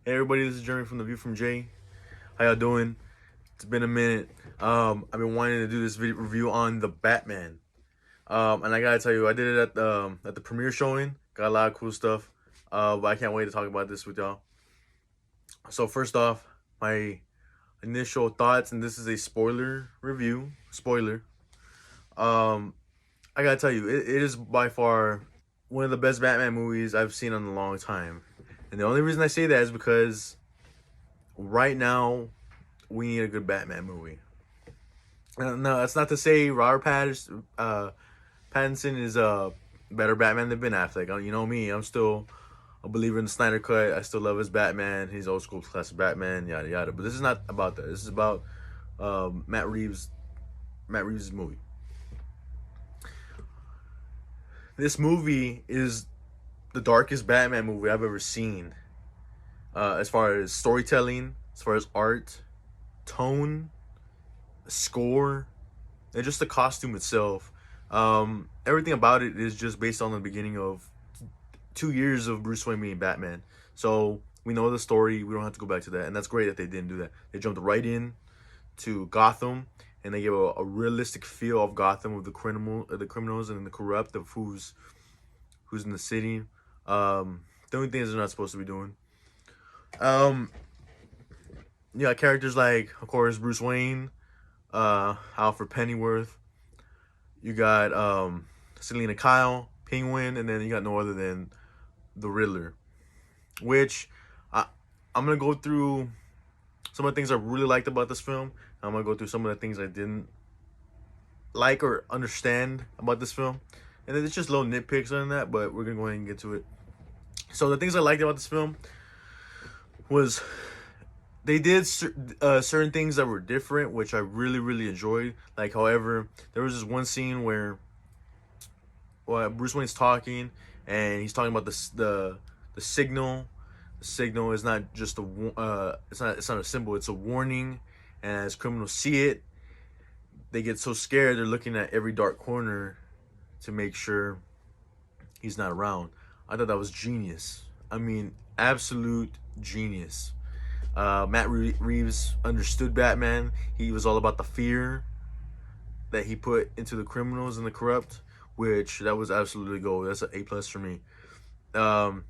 Hey everybody, this is Jeremy from The View from Jay. How y'all doing? It's been a minute. I've been wanting to do this video review on the Batman. And I gotta tell you, I did it at the premiere showing. Got a lot of cool stuff. But I can't wait to talk about this with y'all. So first off, my initial thoughts, and this is a spoiler review. Spoiler. Um, I gotta tell you, it is by far one of the best Batman movies I've seen in a long time. And the only reason I say that is because right now we need a good Batman movie. No, that's not to say Pattinson is a better Batman than Ben Affleck. You know me, I'm still a believer in the Snyder Cut. I still love his Batman. He's old school classic Batman, yada yada. But this is not about that. This is about Matt Reeves' movie. This movie is the darkest Batman movie I've ever seen. As far as storytelling, as far as art, tone, score, and just the costume itself. Everything about it is just based on the beginning of 2 years of Bruce Wayne being Batman. So we know the story. We don't have to go back to that, and that's great that they didn't do that. They jumped right in to Gotham, and they gave a realistic feel of Gotham, of the criminals, and the corrupt, of who's in the city. Doing things they're not supposed to be doing. Yeah, characters like, of course, Bruce Wayne, Alfred Pennyworth. You got Selena Kyle, Penguin, and then you got no other than the Riddler. Which I'm gonna go through some of the things I really liked about this film. I'm gonna go through some of the things I didn't like or understand about this film, and then it's just little nitpicks on that. But we're gonna go ahead and get to it. So the things I liked about this film was they did certain things that were different, which I really enjoyed. Like, however, there was this one scene where Bruce Wayne's talking, and he's talking about the signal. The signal is not just it's not a symbol. It's a warning. And as criminals see it, they get so scared they're looking at every dark corner to make sure he's not around. I thought that was genius. I mean, absolute genius. Matt Reeves understood Batman. He was all about the fear that he put into the criminals and the corrupt, which that was absolutely gold. That's an A+ for me. One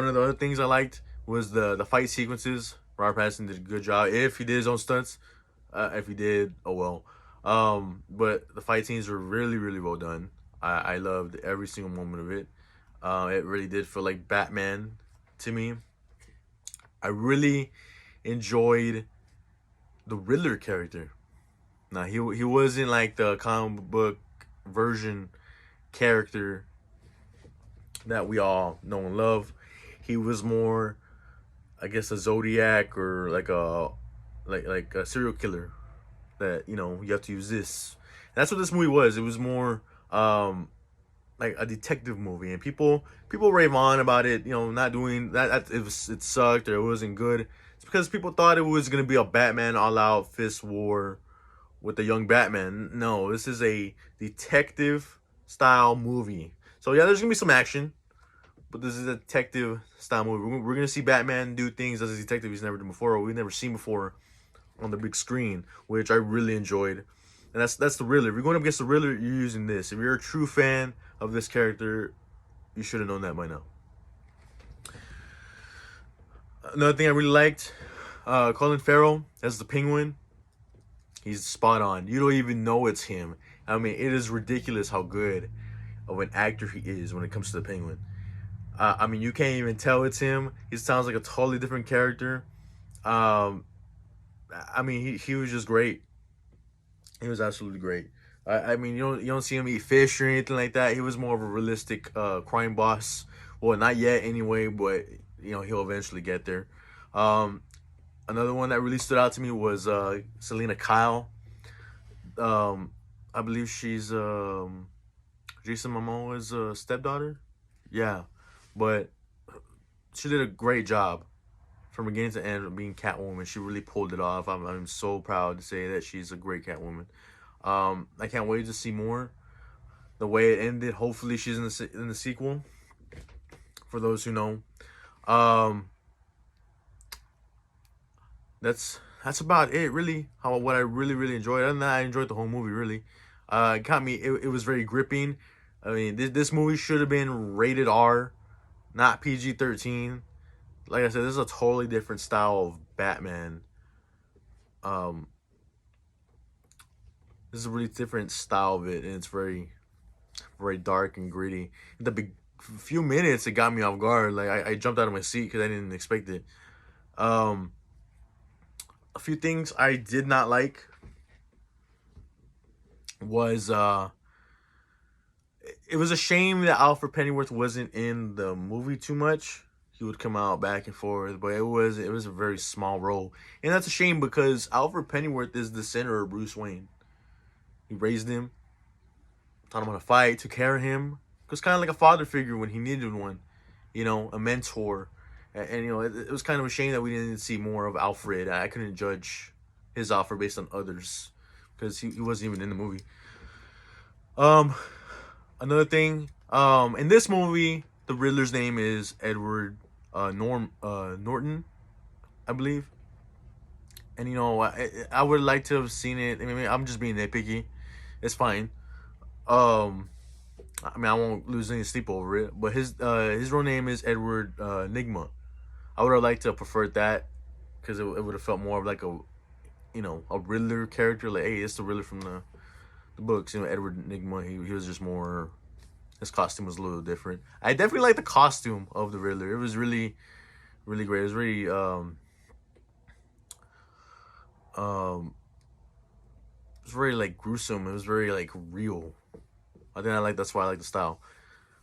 of the other things I liked was the fight sequences. Robert Pattinson did a good job. If he did his own stunts, if he did, oh well. But the fight scenes were really well done. I loved every single moment of it. It really did feel like Batman to me. I really enjoyed the Riddler character. Now he wasn't like the comic book version character that we all know and love. He was more, I guess, a Zodiac, or like a serial killer that, you have to use this. And that's what this movie was. It was more like a detective movie, and people rave on about it, not doing that. It sucked, or it wasn't good. It's because people thought it was gonna be a Batman all-out fist war with the young Batman. No, this is a detective style movie. So yeah, there's gonna be some action, but this is a detective style movie. We're gonna see Batman do things as a detective he's never done before, or we've never seen before on the big screen, which I really enjoyed. And that's the Riddler. If you're going up against the Riddler, you're using this. If you're a true fan of this character, you should have known that by now. Another thing I really liked, Colin Farrell as the Penguin. He's spot on. You don't even know it's him. I mean, it is ridiculous how good of an actor he is when it comes to the Penguin. I mean, you can't even tell it's him. He sounds like a totally different character. I mean, he was just great. He was absolutely great. I mean, you don't see him eat fish or anything like that. He was more of a realistic crime boss. Well, not yet anyway, but he'll eventually get there. Another one that really stood out to me was Selena Kyle. I believe she's Jason Momoa's stepdaughter. Yeah, but she did a great job from beginning to end of being Catwoman. She really pulled it off. I'm so proud to say that she's a great Catwoman. I can't wait to see more. The way it ended, hopefully she's in the sequel. For those who know, that's about it, really. How what I really enjoyed. Other than that, I enjoyed the whole movie. Really, it got me. It was very gripping. I mean, this movie should have been rated R, not PG-13. Like I said, this is a totally different style of Batman. Um, this is a really different style of it, and it's very dark and gritty. The big few minutes, it got me off guard. Like I jumped out of my seat because I didn't expect it. Um, a few things I did not like was it was a shame that Alfred Pennyworth wasn't in the movie too much. He would come out back and forth, but it was a very small role, and that's a shame because Alfred Pennyworth is the center of Bruce Wayne. He raised him, taught him how to fight, took care of him. It was kind of like a father figure when he needed one, a mentor. And it was kind of a shame that we didn't see more of Alfred. I couldn't judge his offer based on others because he wasn't even in the movie. Um, Another thing, in this movie, the Riddler's name is Edward Norton, I believe. And I would like to have seen it. I mean, I'm just being nitpicky. It's fine. Um, I mean, I won't lose any sleep over it. But his real name is Edward Nigma. I would have liked to have preferred that because it would have felt more of like a Riddler character. Like, hey, it's the Riddler from the books. Edward Nigma. He was just more. His costume was a little different. I definitely like the costume of the Riddler. It was really, really great. It was really um it was very like gruesome. It was very like real. I think that's why I like the style.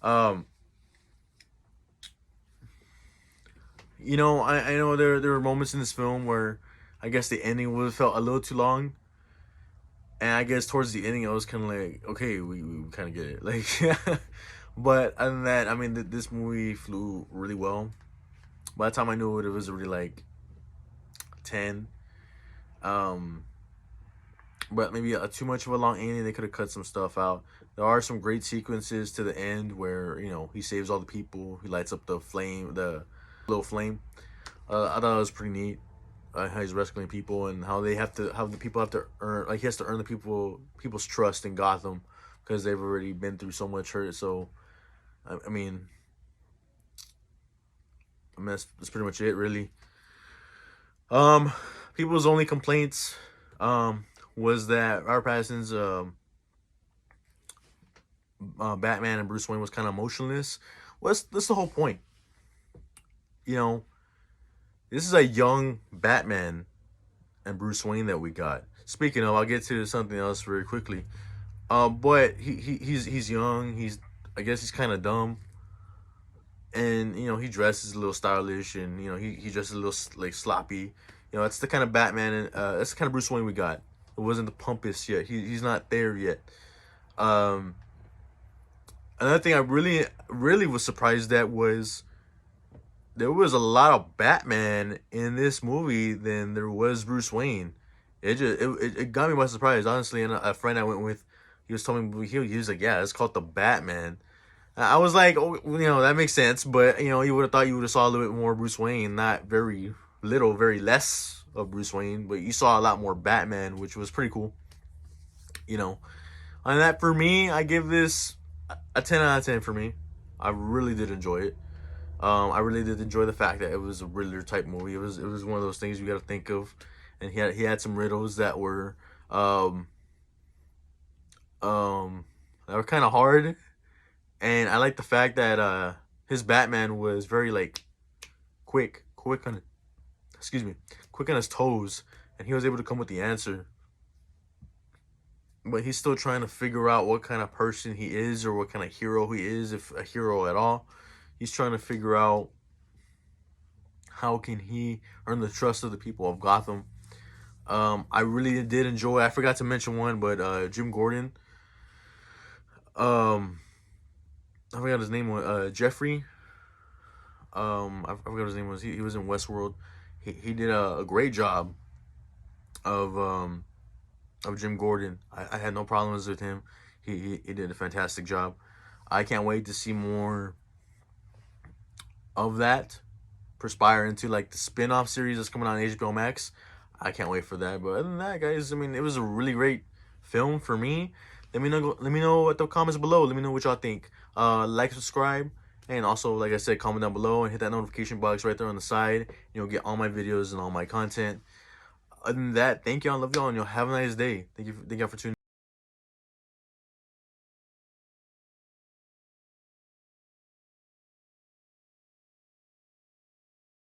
Um I know there were moments in this film where I guess the ending was felt a little too long. And I guess towards the ending I was kinda like, okay, we kinda get it. Like but other than that, I mean this movie flew really well. By the time I knew it, it was already like 10. Um but maybe too much of a long ending. They could have cut some stuff out. There are some great sequences to the end where he saves all the people. He lights up the little flame. I thought it was pretty neat. How he's rescuing people and how the people have to earn, like he has to earn the people's trust in Gotham because they've already been through so much hurt. So, I mean, that's pretty much it, really. Um, People's only complaints, was that Robert Pattinson's Batman and Bruce Wayne was kind of emotionless. Well, that's the whole point. You know, this is a young Batman and Bruce Wayne that we got. Speaking of, I'll get to something else very quickly. But he's young. I guess he's kind of dumb, and he dresses a little stylish, and he dresses a little like sloppy. That's the kind of Batman and that's the kind of Bruce Wayne we got. It wasn't the pompous yet. He's not there yet. Um, Another thing I really was surprised at was there was a lot of Batman in this movie than there was Bruce Wayne. It got me by surprise, honestly. And a friend I went with, he was telling me he was like, yeah, it's called the Batman. I was like, oh, that makes sense, but you would have thought you would have saw a little bit more Bruce Wayne, not very little, very less of Bruce Wayne, but you saw a lot more Batman, which was pretty cool. And that for me, I give this a 10 out of 10 for me. I really did enjoy it. I really did enjoy the fact that it was a Riddler type movie. It was one of those things you got to think of, and he had some riddles that were kind of hard, and I like the fact that his Batman was very like quick on, excuse me, quick on his toes, and he was able to come with the answer. But he's still trying to figure out what kind of person he is or what kind of hero he is, if a hero at all. He's trying to figure out how can he earn the trust of the people of Gotham. I really did enjoy. I forgot to mention one, but Jim Gordon. I forgot his name was Jeffrey. I forgot what his name was. He was in Westworld. He did a great job of Jim Gordon. I had no problems with him. He did a fantastic job. I can't wait to see more of that perspire into like the spin-off series that's coming on HBO Max. I can't wait for that. But other than that, guys, I mean, it was a really great film for me. Let me know what the comments below. Let me know what y'all think. Like, subscribe, and also, like I said, comment down below and hit that notification box right there on the side. You'll get all my videos and all my content. Other than that, thank y'all. I love y'all, and y'all have a nice day. Thank y'all for tuning in.